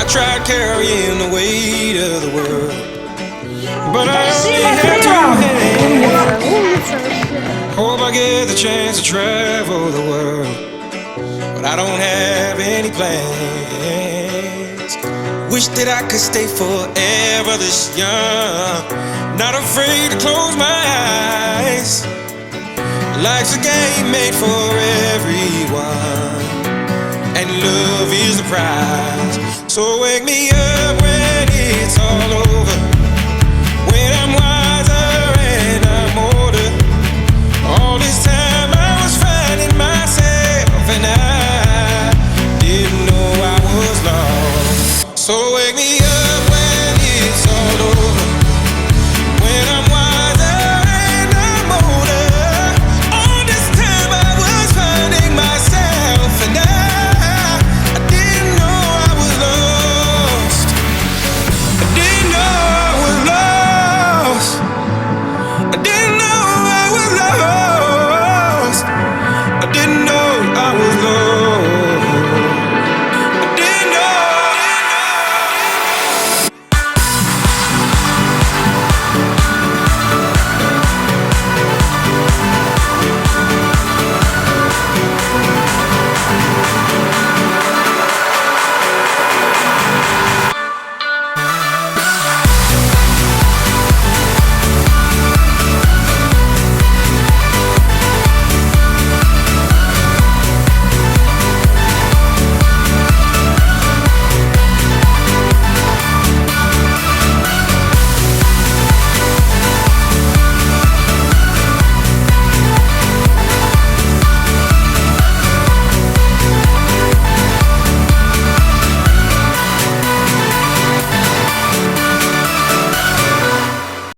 I tried carrying the weight of the world, but I only have two hands. Hope I get the chance to travel the world, but I don't have any plans. Wish that I could stay forever this young, not afraid to close my eyes. Life's a game made for everyone, and love is the prize. So wake me up when